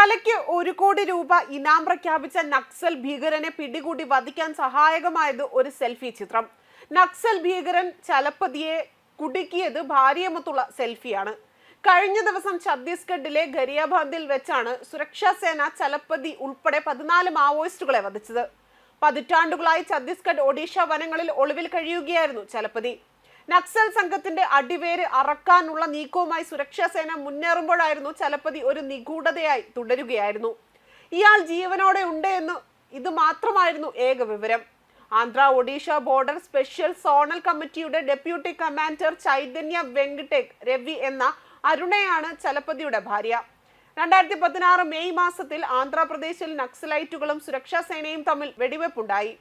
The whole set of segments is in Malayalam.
തലയ്ക്ക് 1 കോടി രൂപ ഇനാം പ്രഖ്യാപിച്ച നക്സൽ ഭീകരനെ പിടികൂടി വധിക്കാൻ സഹായകമായത് ഒരു സെൽഫി ചിത്രം. നക്സൽ ഭീകരൻ ചലപതിയെ കുടുക്കിയത് ഭാര്യയുമൊത്തുള്ള സെൽഫിയാണ്. കഴിഞ്ഞ ദിവസം ഛത്തീസ്ഗഡിലെ ഗരിയാബാന്ദിൽ വെച്ചാണ് സുരക്ഷാ സേന ചലപതി ഉൾപ്പെടെ 14 മാവോയിസ്റ്റുകളെ വധിച്ചത്. പതിറ്റാണ്ടുകളായി ഛത്തീസ്ഗഡ് ഒഡീഷ വനങ്ങളിൽ ഒളിവിൽ കഴിയുകയായിരുന്നു ചലപതി. നക്സൽ സംഘത്തിന്റെ അടിവേര് അറക്കാനുള്ള നീക്കവുമായി സുരക്ഷാ സേന മുന്നേറുമ്പോഴായിരുന്നു ചലപതി ഒരു നിഗൂഢതയായി തുടരുകയായിരുന്നു. ഇയാൾ ജീവനോടെ ഉണ്ട് എന്ന് ഇത് മാത്രമായിരുന്നു ഏക വിവരം. Andhra Odisha border special zonal കമ്മിറ്റിയുടെ ഡെപ്യൂട്ടി കമാൻഡർ ചൈതന്യ വെങ്കിടേക് രവി എന്ന അരുണയാണ് ചലപതിയുടെ ഭാര്യ. 2016 മെയ് മാസത്തിൽ ആന്ധ്രാപ്രദേശിൽ നക്സലൈറ്റുകളും സുരക്ഷാ സേനയും തമ്മിൽ വെടിവെപ്പുണ്ടായി.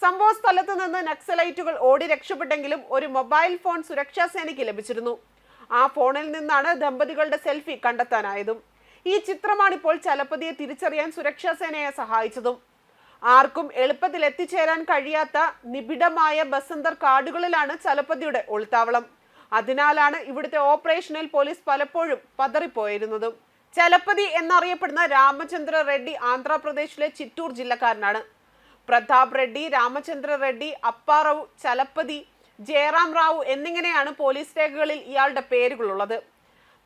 സംഭവ സ്ഥലത്ത് നിന്ന് നക്സലൈറ്റുകൾ ഓടി രക്ഷപ്പെട്ടെങ്കിലും ഒരു മൊബൈൽ ഫോൺ സുരക്ഷാ സേനയ്ക്ക് ലഭിച്ചിരുന്നു. ആ ഫോണിൽ നിന്നാണ് ദമ്പതികളുടെ സെൽഫി കണ്ടെത്താനായതും. ഈ ചിത്രമാണിപ്പോൾ ചലപതിയെ തിരിച്ചറിയാൻ സുരക്ഷാ സേനയെ സഹായിച്ചതും. ആർക്കും എളുപ്പത്തിൽ എത്തിച്ചേരാൻ കഴിയാത്ത നിബിഡമായ ബസന്തർ കാടുകളിലാണ് ചലപതിയുടെ ഒളിത്താവളം. അതിനാലാണ് ഇവിടുത്തെ ഓപ്പറേഷനിൽ പോലീസ് പലപ്പോഴും പതറിപ്പോയിരുന്നതും. ചലപതി എന്നറിയപ്പെടുന്ന രാമചന്ദ്ര റെഡ്ഡി ആന്ധ്രാപ്രദേശിലെ ചിറ്റൂർ ജില്ലക്കാരനാണ്. പ്രതാപ് റെഡ്ഡി, രാമചന്ദ്ര റെഡ്ഡി, അപ്പാറാവു, ചലപതി, ജയറാം റാവു എന്നിങ്ങനെയാണ് പോലീസ് രേഖകളിൽ ഇയാളുടെ പേരുകളുള്ളത്.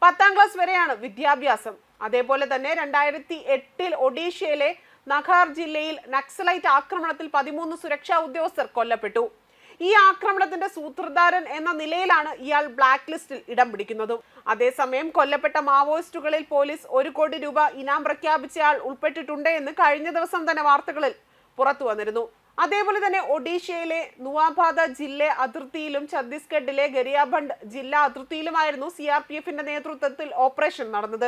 10ാം ക്ലാസ് വരെയാണ് വിദ്യാഭ്യാസം. അതേപോലെ തന്നെ 2008 ഒഡീഷയിലെ നഖാർ ജില്ലയിൽ നക്സലൈറ്റ് ആക്രമണത്തിൽ 13 സുരക്ഷാ ഉദ്യോഗസ്ഥർ കൊല്ലപ്പെട്ടു. ഈ ആക്രമണത്തിന്റെ സൂത്രധാരൻ എന്ന നിലയിലാണ് ഇയാൾ ബ്ലാക്ക് ലിസ്റ്റിൽ ഇടം പിടിക്കുന്നതും. അതേസമയം കൊല്ലപ്പെട്ട മാവോയിസ്റ്റുകളിൽ പോലീസ് 1 കോടി രൂപ ഇനാം പ്രഖ്യാപിച്ചയാൾ ഉൾപ്പെട്ടിട്ടുണ്ട് എന്ന് കഴിഞ്ഞ ദിവസം തന്നെ വാർത്തകളിൽ പുറത്തു വന്നിരുന്നു. അതേപോലെ തന്നെ ഒഡീഷയിലെ നുവാബാദ ജില്ല അതിർത്തിയിലും ഛത്തീസ്ഗഡിലെ ഗരിയാബണ്ട് ജില്ലാ അതിർത്തിയിലുമായിരുന്നു CRPFന്റെ നേതൃത്വത്തിൽ ഓപ്പറേഷൻ നടന്നത്.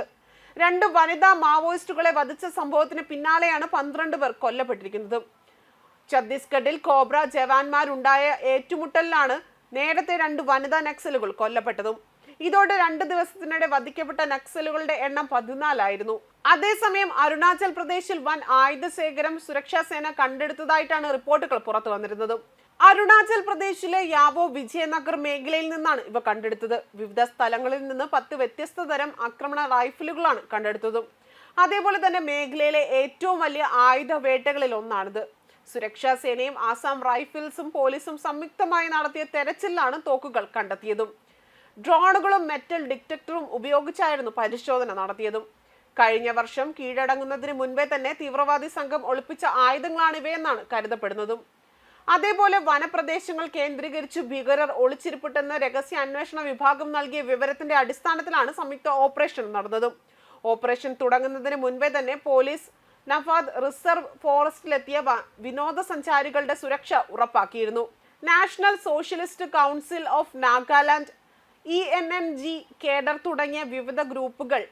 2 വനിതാ മാവോയിസ്റ്റുകളെ വധിച്ച സംഭവത്തിന് പിന്നാലെയാണ് 12 പേർ കൊല്ലപ്പെട്ടിരിക്കുന്നത്. ഛത്തീസ്ഗഡിൽ കോബ്ര ജവാന്മാരുണ്ടായ ഏറ്റുമുട്ടലിലാണ് നേരത്തെ 2 വനിതാ നക്സലുകൾ കൊല്ലപ്പെട്ടതും. ഇതോടെ 2 ദിവസത്തിനിടെ വധിക്കപ്പെട്ട നക്സലുകളുടെ എണ്ണം 14 ആയിരുന്നു. അതേസമയം അരുണാചൽ പ്രദേശിൽ വൻ ആയുധ ശേഖരം സുരക്ഷാ സേന കണ്ടെടുത്തതായിട്ടാണ് റിപ്പോർട്ടുകൾ പുറത്തു വന്നിരുന്നത്. അരുണാചൽ പ്രദേശിലെ യാവോ വിജയനഗർ മേഖലയിൽ നിന്നാണ് ഇവ കണ്ടെടുത്തത്. വിവിധ സ്ഥലങ്ങളിൽ നിന്ന് 10 വ്യത്യസ്ത തരം ആക്രമണ റൈഫിലുകളാണ് കണ്ടെടുത്തതും. അതേപോലെ തന്നെ മേഖലയിലെ ഏറ്റവും വലിയ ആയുധ വേട്ടകളിൽ ഒന്നാണിത്. സുരക്ഷാ സേനയും ആസാം റൈഫിൾസും പോലീസും സംയുക്തമായി നടത്തിയ തെരച്ചിലാണ് തോക്കുകൾ കണ്ടെത്തിയതും. ഡ്രോണുകളും മെറ്റൽ ഡിറ്റക്ടറും ഉപയോഗിച്ചായിരുന്നു പരിശോധന നടത്തിയതും. കഴിഞ്ഞ വർഷം കീഴടങ്ങുന്നതിന് മുൻപേ തന്നെ തീവ്രവാദി സംഘം ഒളിപ്പിച്ച ആയുധങ്ങളാണ് ഇവയെന്നാണ് കരുതപ്പെടുന്നതും. അതേപോലെ വനപ്രദേശങ്ങൾ കേന്ദ്രീകരിച്ച് ഭീകരർ ഒളിച്ചിരിപ്പുട്ടെന്ന് രഹസ്യ അന്വേഷണ വിഭാഗം നൽകിയ വിവരത്തിന്റെ അടിസ്ഥാനത്തിലാണ് സംയുക്ത ഓപ്പറേഷൻ നടന്നതും. ഓപ്പറേഷൻ തുടങ്ങുന്നതിന് മുൻപേ തന്നെ പോലീസ് നഫാദ് റിസർവ് ഫോറസ്റ്റിലെത്തിയ വിനോദസഞ്ചാരികളുടെ സുരക്ഷ ഉറപ്പാക്കിയിരുന്നു. National Socialist Council of Nagaland, ENNG cadre തുടങ്ങിയ വിവിധ ഗ്രൂപ്പുകൾ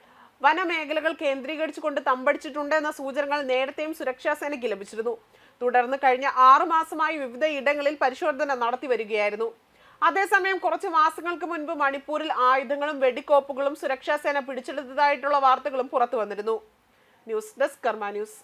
വനമേഖലകൾ കേന്ദ്രീകരിച്ചുകൊണ്ട് തമ്പടിച്ചിട്ടുണ്ട് എന്ന സൂചനകൾ നേരത്തെയും സുരക്ഷാ സേനയ്ക്ക് ലഭിച്ചിരുന്നു. തുടർന്ന് കഴിഞ്ഞ 6 മാസമായി വിവിധ ഇടങ്ങളിൽ പരിശോധന നടത്തി വരികയായിരുന്നു. അതേസമയം കുറച്ച് മാസങ്ങൾക്ക് മുൻപ് മണിപ്പൂരിൽ ആയുധങ്ങളും വെടിക്കോപ്പുകളും സുരക്ഷാ സേന പിടിച്ചെടുത്തതായിട്ടുള്ള വാർത്തകളും പുറത്തു വന്നിരുന്നു. ന്യൂസ് ഡെസ്ക് കർമ്മ ന്യൂസ്.